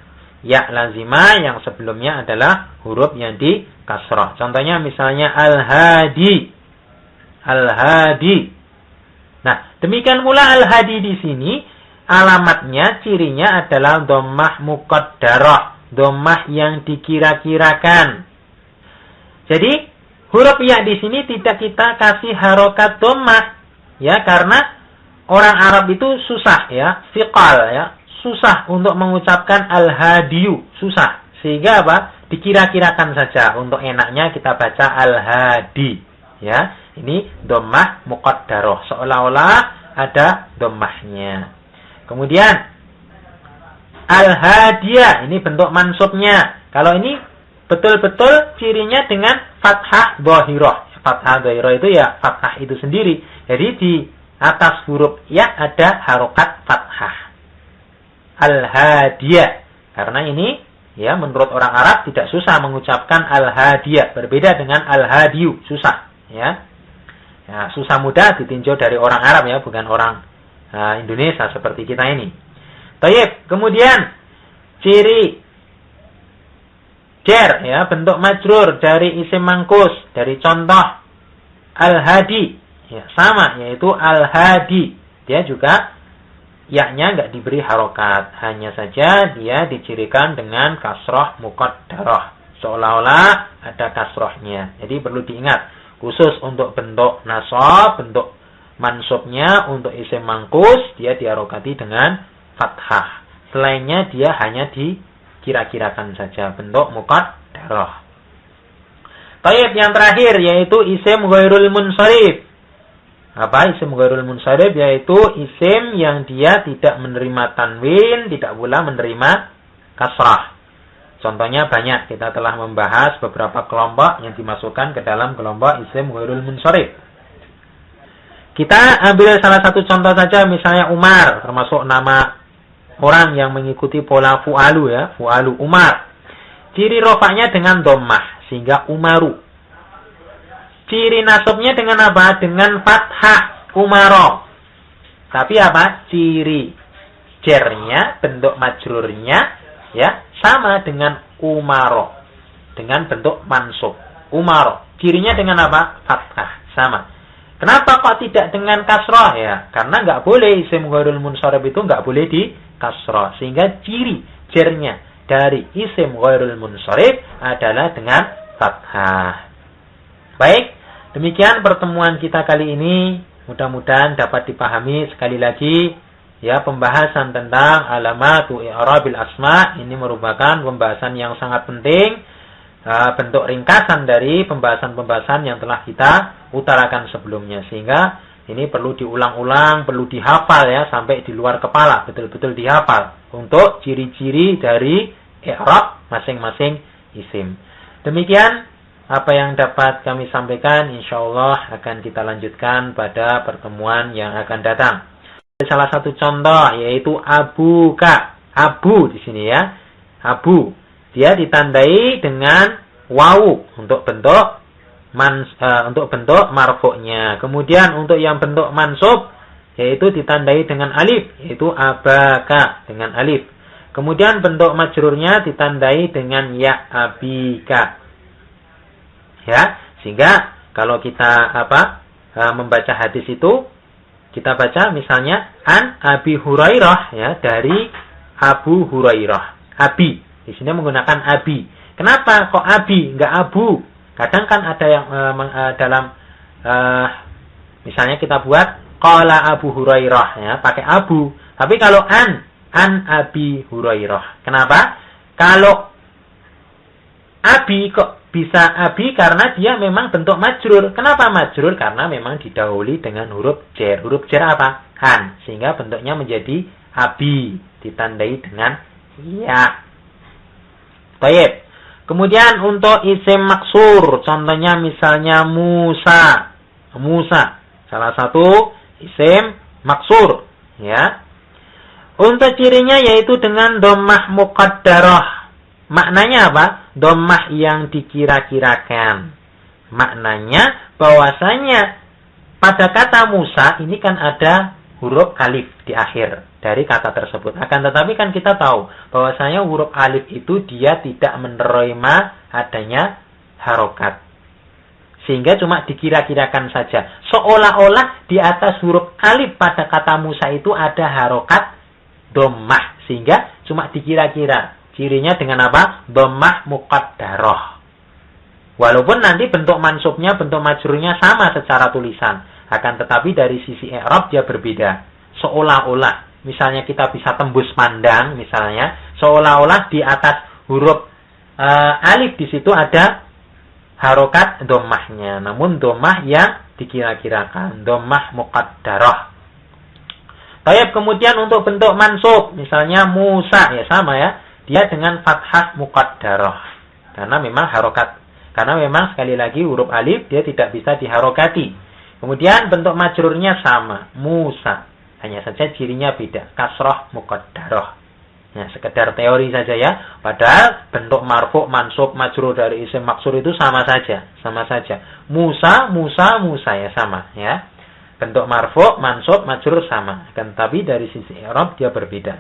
ya lazimah yang sebelumnya adalah huruf yang di kasrah. Contohnya misalnya al-hadi. Al-hadi. Nah, demikian pula al-hadi di sini alamatnya, cirinya adalah dhammah muqaddarah, dhammah yang dikira-kirakan. Jadi, huruf ya di sini tidak kita kasih harokat dhammah, ya, karena orang Arab itu susah, ya, fiqal, ya, susah untuk mengucapkan al-hadiyu, susah. Sehingga apa? Dikira-kirakan saja. Untuk enaknya kita baca al-hadi, ya. Ini dhammah muqaddarah, seolah-olah ada dhammahnya. Kemudian al-hadiyah, ini bentuk mansubnya. Kalau ini betul-betul cirinya dengan fathah dhahirah. Fathah dhahirah itu ya fathah itu sendiri. Jadi di atas huruf ya ada harokat fathah. Al-hadiyah. Karena ini ya menurut orang Arab tidak susah mengucapkan al-hadiyah. Berbeda dengan al-hadiyu, susah. Ya, susah mudah ditinjau dari orang Arab ya, bukan orang Indonesia seperti kita ini. Baik, kemudian ciri jar ya, bentuk majrur dari isim mangkus, dari contoh al-hadi ya, sama yaitu al-hadi. Dia juga yaknya enggak diberi harokat, hanya saja dia dicirikan dengan kasroh muqaddarah, seolah-olah ada kasrohnya. Jadi perlu diingat, khusus untuk bentuk nasab, bentuk mansubnya, untuk isim mangkus dia diharokati dengan fathah. Selainnya dia hanya dikira-kirakan saja, bentuk muqaddarah. Baik, yang terakhir yaitu isim ghairul munsharif. Apa isim ghairul munsharif? Yaitu isim yang dia tidak menerima tanwin, tidak pula menerima kasrah. Contohnya banyak, kita telah membahas beberapa kelompok yang dimasukkan ke dalam kelompok isim ghairul munsharif. Kita ambil salah satu contoh saja, misalnya Umar, termasuk nama orang yang mengikuti pola fu'alu ya, fu'alu Umar. Ciri rofaknya dengan dhammah, sehingga Umaru. Ciri nasabnya dengan apa? Dengan fathah, Umaro. Tapi apa? Ciri jernya, bentuk majrurnya ya, sama dengan Umaro. Dengan bentuk mansub, Umaro. Cirinya dengan apa? Fathah, sama. Kenapa kok tidak dengan kasrah ya? Karena nggak boleh isim ghairul munsharif itu nggak boleh di kasrah. Sehingga ciri jernya dari isim ghairul munsharif adalah dengan fathah. Baik, demikian pertemuan kita kali ini. Mudah-mudahan dapat dipahami. Sekali lagi ya, pembahasan tentang alamatu i'rabil asma ini merupakan pembahasan yang sangat penting. Bentuk ringkasan dari pembahasan-pembahasan yang telah kita utarakan sebelumnya, sehingga ini perlu diulang-ulang, perlu dihafal ya, sampai di luar kepala, betul-betul dihafal untuk ciri-ciri dari i'rab masing-masing isim. Demikian apa yang dapat kami sampaikan, insyaallah akan kita lanjutkan pada pertemuan yang akan datang. Salah satu contoh yaitu abuka, abu di sini ya, abu. Dia ditandai dengan wawu untuk bentuk marfu'nya. Kemudian untuk yang bentuk mansub yaitu ditandai dengan alif, yaitu abaka dengan alif. Kemudian bentuk majrurnya ditandai dengan ya abika. Ya, sehingga kalau kita membaca hadis itu kita baca misalnya an Abi Hurairah ya, dari Abu Hurairah. Abi di sini menggunakan abi. Kenapa kok abi, enggak abu? Kadang kan ada yang dalam misalnya kita buat qala Abu Hurairah ya, pakai abu. Tapi kalau an Abi Hurairah. Kenapa? Kalau abi kok bisa abi? Karena dia memang bentuk majrur. Kenapa majrur? Karena memang didahului dengan huruf jar. Huruf jar apa? Han. Sehingga bentuknya menjadi abi, ditandai dengan ya. Baik. Kemudian untuk isim maksur, contohnya misalnya Musa. Musa, salah satu isim maksur, ya. Untuk cirinya yaitu dengan dhammah muqaddarah. Maknanya apa? Dhammah yang dikira-kirakan. Maknanya bahwasanya pada kata Musa ini kan ada huruf alif di akhir dari kata tersebut. Akan tetapi kan kita tahu bahwasanya huruf alif itu dia tidak menerima adanya harokat. Sehingga cuma dikira-kirakan saja. Seolah-olah di atas huruf alif pada kata Musa itu ada harokat dhammah. Sehingga cuma dikira-kira. Cirinya dengan apa? Dhammah muqaddarah. Walaupun nanti bentuk mansubnya, bentuk majrurnya sama secara tulisan. Akan tetapi dari sisi i'rab dia berbeda. Seolah-olah, misalnya kita bisa tembus pandang, misalnya, seolah-olah di atas huruf alif di situ ada harokat dhammahnya. Namun dhammah yang dikira-kirakan, dhammah muqaddarah. Tayyib, kemudian untuk bentuk mansub, misalnya Musa, ya sama ya, dia dengan fathah muqaddarah. Karena memang sekali lagi huruf alif dia tidak bisa diharokati. Kemudian bentuk majrurnya sama, Musa. Hanya saja cirinya beda, kasrah muqaddarah. Ya, sekedar teori saja ya. Padahal bentuk marfu', mansub, majrur dari isim maksur itu sama saja. Musa ya sama ya. Bentuk marfu', mansub, majrur sama. Akan tapi dari sisi i'rab dia berbeda.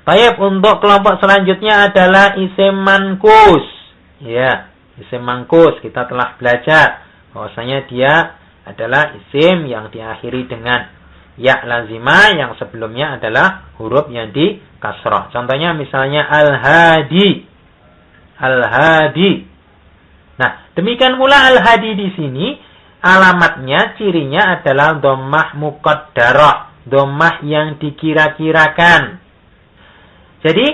Baik, untuk kelompok selanjutnya adalah isim manqus. Ya, isim manqus kita telah belajar bahwasanya dia adalah isim yang diakhiri dengan ya lazimah yang sebelumnya adalah huruf yang di kasrah. Contohnya misalnya al-hadi. Al-hadi. Nah, demikian pula al-hadi di sini alamatnya, cirinya adalah dhammah muqaddarah, dhammah yang dikira-kirakan. Jadi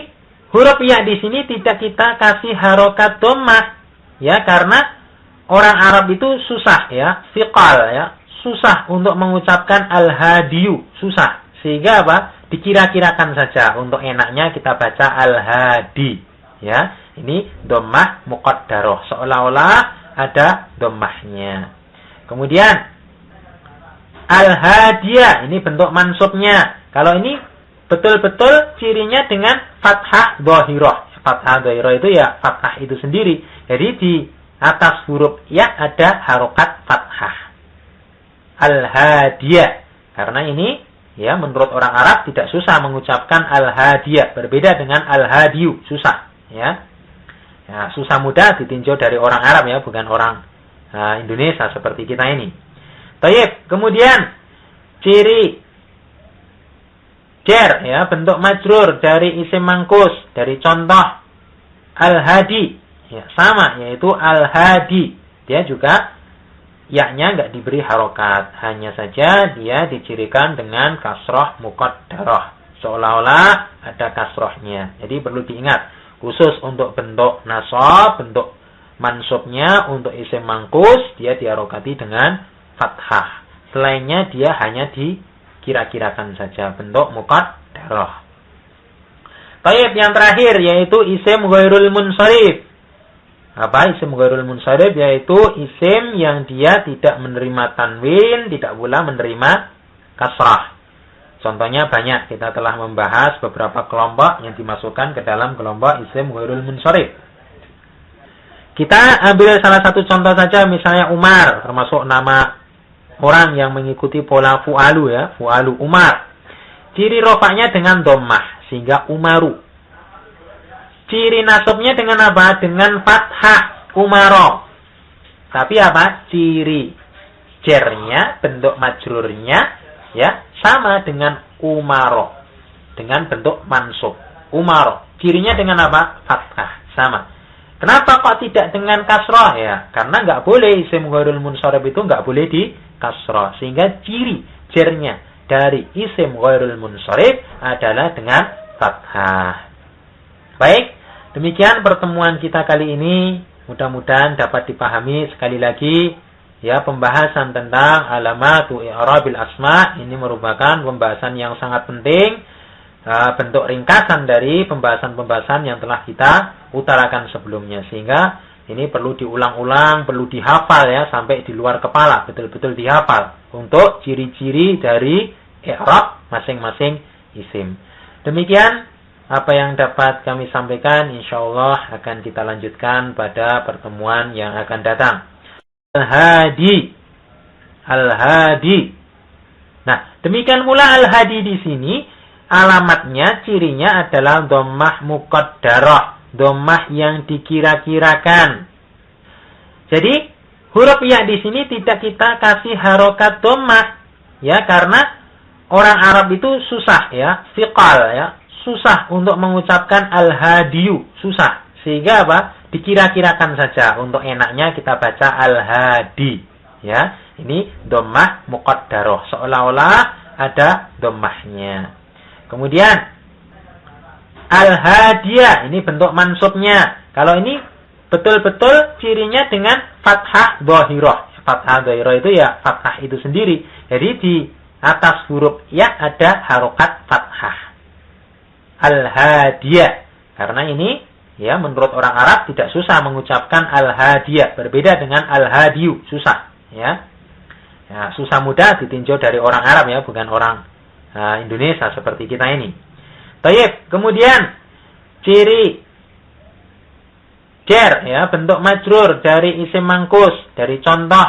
huruf ya di sini tidak kita kasih harokat dhammah, ya, karena orang Arab itu susah ya, siqal ya, susah untuk mengucapkan al-hadiyu, susah. Sehingga apa? Dikira-kirakan saja. Untuk enaknya kita baca al-hadi, ya. Ini dhammah muqaddarah, seolah-olah ada dhammahnya. Kemudian al-hadiyah, ini bentuk mansubnya. Kalau ini betul-betul cirinya dengan fathah dhahirah. Fathah dhahirah itu ya fathah itu sendiri. Jadi di atas huruf ya ada harokat fathah. Al-hadiyah. Karena ini ya menurut orang Arab tidak susah mengucapkan al-hadiyah. Berbeda dengan al-hadiyu, susah ya. Ya, susah mudah ditinjau dari orang Arab ya, bukan orang Indonesia seperti kita ini. Baik, kemudian ciri jar ya, bentuk majrur dari isim manqus, dari contoh al-hadi ya, sama yaitu al-hadi. Dia juga ya-nya enggak diberi harokat, hanya saja dia dicirikan dengan kasroh muqaddarah, seolah-olah ada kasrohnya. Jadi perlu diingat, khusus untuk bentuk nasab, bentuk mansubnya, untuk isim manqus dia diharokati dengan fathah. Selainnya dia hanya dikira-kirakan saja, bentuk muqaddarah. Baik, yang terakhir yaitu isim ghairul munsharif. Apa isim ghairul munsharif? Yaitu isim yang dia tidak menerima tanwin, tidak pula menerima kasrah. Contohnya banyak, kita telah membahas beberapa kelompok yang dimasukkan ke dalam kelompok isim ghairul munsharif. Kita ambil salah satu contoh saja, misalnya Umar, termasuk nama orang yang mengikuti pola fu'alu ya, fu'alu Umar. Ciri rofaknya dengan dhammah, sehingga Umaru. Ciri nasabnya dengan apa? Dengan fathah, Umaro. Tapi apa? Ciri jernya, bentuk majrurnya ya, sama dengan Umaro, dengan bentuk mansub Umaro. Cirinya dengan apa? Fathah, sama. Kenapa kok tidak dengan kasrah ya? Karena nggak boleh isim ghairul munsharif itu nggak boleh di kasrah, sehingga ciri jernya dari isim ghairul munsharif adalah dengan fathah. Baik, demikian pertemuan kita kali ini. Mudah-mudahan dapat dipahami. Sekali lagi ya, pembahasan tentang alamatu i'rabil asma ini merupakan pembahasan yang sangat penting, bentuk ringkasan dari pembahasan-pembahasan yang telah kita utarakan sebelumnya, sehingga ini perlu diulang-ulang, perlu dihafal ya, sampai di luar kepala, betul-betul dihafal untuk ciri-ciri dari i'rab masing-masing isim. Demikian apa yang dapat kami sampaikan, insyaallah akan kita lanjutkan pada pertemuan yang akan datang. Al-hadi. Al-hadi. Nah, demikian pula al-hadi di sini alamatnya, cirinya adalah dhammah muqaddarah, dhammah yang dikira-kirakan. Jadi huruf ya di sini tidak kita kasih harokat dhammah, ya, karena orang Arab itu susah, ya, thiqal, ya, susah untuk mengucapkan al-hadiyu, susah. Sehingga apa? Dikira-kirakan saja. Untuk enaknya kita baca al-hadi, ya. Ini dhammah muqaddarah, seolah-olah ada dhammahnya. Kemudian al-hadiyah, ini bentuk mansubnya. Kalau ini betul-betul cirinya dengan fathah dhahirah. Fathah dhahirah itu ya fathah itu sendiri. Jadi di atas huruf ya ada harokat fathah. Al-hadiyah. Karena ini ya menurut orang Arab tidak susah mengucapkan al-hadiyah. Berbeda dengan al-hadiyu, susah, ya. Ya, susah mudah ditinjau dari orang Arab, ya, bukan orang Indonesia seperti kita ini. Baik, kemudian ciri jar, ya, bentuk majrur dari isim mangkus, dari contoh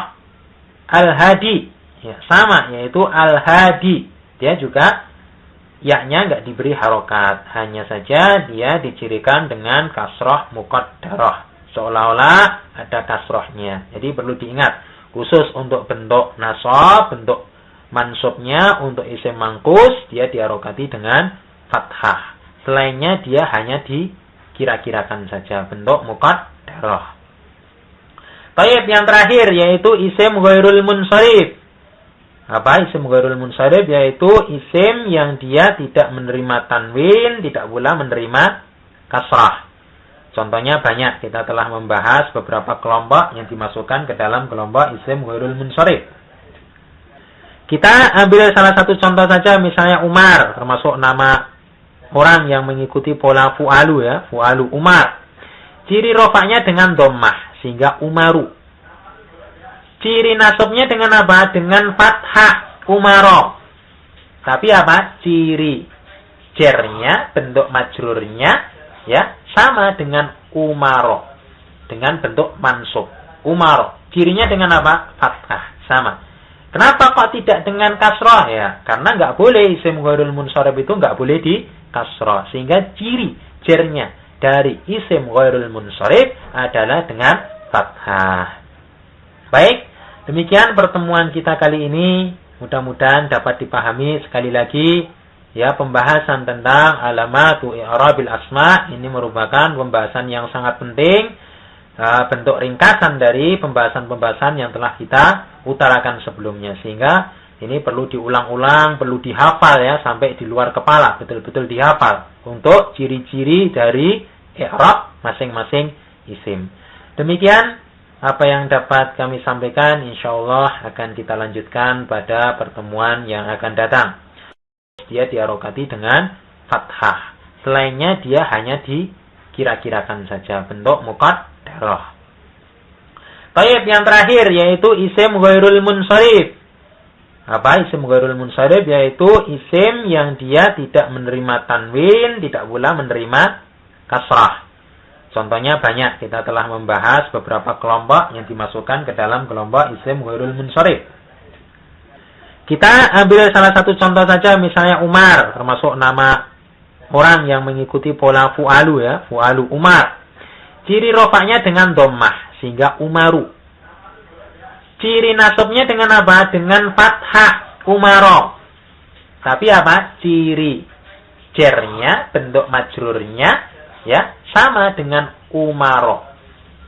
al-hadi, ya, sama, yaitu al-hadi. Dia juga yaknya enggak diberi harokat, hanya saja dia dicirikan dengan kasroh muqaddarah, seolah-olah ada kasrohnya. Jadi perlu diingat, khusus untuk bentuk nasab, bentuk mansubnya, untuk isim mangkus dia diharokati dengan fathah. Selainnya dia hanya dikira-kirakan saja, bentuk muqaddarah. Baik, yang terakhir yaitu isim ghairul munsharif. Apa isim ghairul munsharif? Yaitu isim yang dia tidak menerima tanwin, tidak pula menerima kasrah. Contohnya banyak, kita telah membahas beberapa kelompok yang dimasukkan ke dalam kelompok isim ghairul munsharif. Kita ambil salah satu contoh saja, misalnya Umar, termasuk nama orang yang mengikuti pola fu'alu, ya, fu'alu Umar. Ciri rofaknya dengan dhammah, sehingga Umaru. Ciri nasabnya dengan apa? Dengan fathah, Umaro. Tapi apa? Ciri jernya, bentuk majrurnya, ya, sama dengan Umaro, dengan bentuk mansub Umaro. Cirinya dengan apa? Fathah, sama. Kenapa kok tidak dengan kasroh? Ya, karena nggak boleh isim ghairul munsharif itu nggak boleh di kasroh, sehingga ciri jernya dari isim ghairul munsharif adalah dengan fathah. Baik, demikian pertemuan kita kali ini. Mudah-mudahan dapat dipahami. Sekali lagi, ya, pembahasan tentang alamatu i'rabil asma ini merupakan pembahasan yang sangat penting, bentuk ringkasan dari pembahasan-pembahasan yang telah kita utarakan sebelumnya, sehingga ini perlu diulang-ulang, perlu dihafal, ya, sampai di luar kepala, betul-betul dihafal untuk ciri-ciri dari i'rab masing-masing isim. Demikian apa yang dapat kami sampaikan, insyaallah akan kita lanjutkan pada pertemuan yang akan datang. Dia diharokati dengan fathah. Selainnya dia hanya dikira-kirakan saja, bentuk muqaddarah. Baik, yang terakhir yaitu isim ghairul munsharif. Apa isim ghairul munsharif? Yaitu isim yang dia tidak menerima tanwin, tidak pula menerima kasrah. Contohnya banyak, kita telah membahas beberapa kelompok yang dimasukkan ke dalam kelompok isim ghairul munsharif. Kita ambil salah satu contoh saja, misalnya Umar, termasuk nama orang yang mengikuti pola fu'alu, ya, fu'alu Umar. Ciri rofaknya dengan dhammah, sehingga Umaru. Ciri nasabnya dengan apa? Dengan fathah, Umaro. Tapi apa? Ciri jernya, bentuk majrurnya, ya, sama dengan Umaro,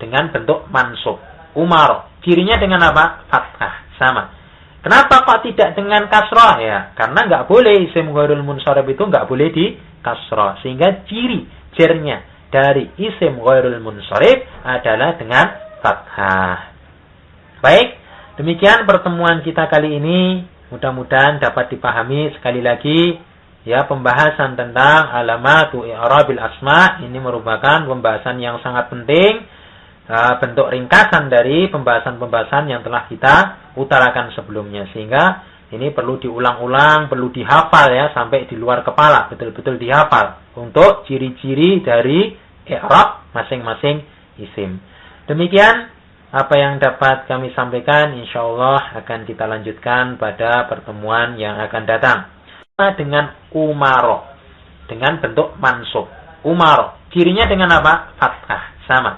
dengan bentuk mansub Umaro. Cirinya dengan apa? Fathah, sama. Kenapa kok tidak dengan kasroh? Ya, karena nggak boleh isim ghairul munsharif itu nggak boleh di kasroh, sehingga ciri jernya dari isim ghairul munsharif adalah dengan fathah. Baik, demikian pertemuan kita kali ini. Mudah-mudahan dapat dipahami. Sekali lagi, ya, pembahasan tentang alamatu i'rabil asma ini merupakan pembahasan yang sangat penting, bentuk ringkasan dari pembahasan-pembahasan yang telah kita utarakan sebelumnya, sehingga ini perlu diulang-ulang, perlu dihafal, ya, sampai di luar kepala, betul-betul dihafal untuk ciri-ciri dari i'rab masing-masing isim. Demikian apa yang dapat kami sampaikan insya Allah akan kita lanjutkan pada pertemuan yang akan datang. Dengan umaro, dengan bentuk mansub. Umaro, cirinya dengan apa? Fathah, sama.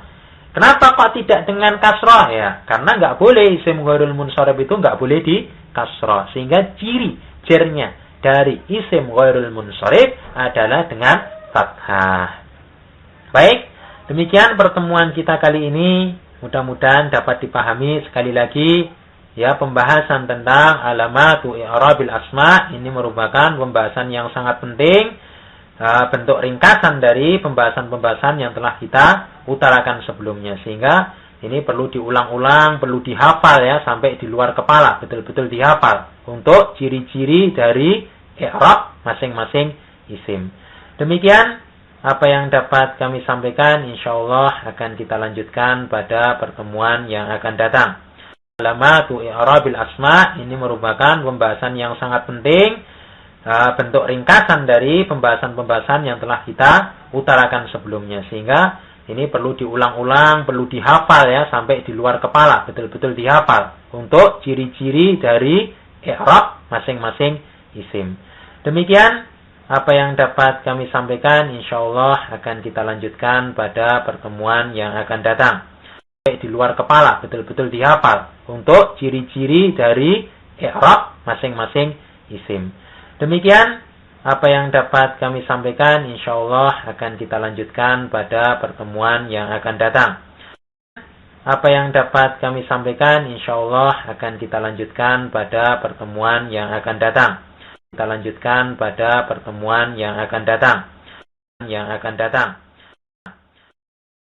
Kenapa kok tidak dengan kasrah? Ya, karena nggak boleh isim ghairul munsharif itu nggak boleh di kasrah. Sehingga ciri jernya dari isim ghairul munsharif adalah dengan fathah. Baik, demikian pertemuan kita kali ini. Mudah-mudahan dapat dipahami. Sekali lagi, ya, pembahasan tentang alamatu i'rabil asma ini merupakan pembahasan yang sangat penting, bentuk ringkasan dari pembahasan-pembahasan yang telah kita utarakan sebelumnya, sehingga ini perlu diulang-ulang, perlu dihafal ya sampai di luar kepala, betul-betul dihafal untuk ciri-ciri dari i'rab masing-masing isim. Demikian apa yang dapat kami sampaikan, insyaallah akan kita lanjutkan pada pertemuan yang akan datang. Alamatu i'rabil asma ini merupakan pembahasan yang sangat penting, bentuk ringkasan dari pembahasan-pembahasan yang telah kita utarakan sebelumnya, sehingga ini perlu diulang-ulang, perlu dihafal ya sampai di luar kepala, betul-betul dihafal untuk ciri-ciri dari i'rab masing-masing isim. Demikian apa yang dapat kami sampaikan, insyaallah akan kita lanjutkan pada pertemuan yang akan datang. Di luar kepala, betul-betul dihafal untuk ciri-ciri dari i'rab masing-masing isim. Demikian apa yang dapat kami sampaikan, insyaallah akan kita lanjutkan pada pertemuan yang akan datang. Apa yang dapat kami sampaikan, insyaallah akan kita lanjutkan pada pertemuan yang akan datang. Kita lanjutkan pada pertemuan yang akan datang.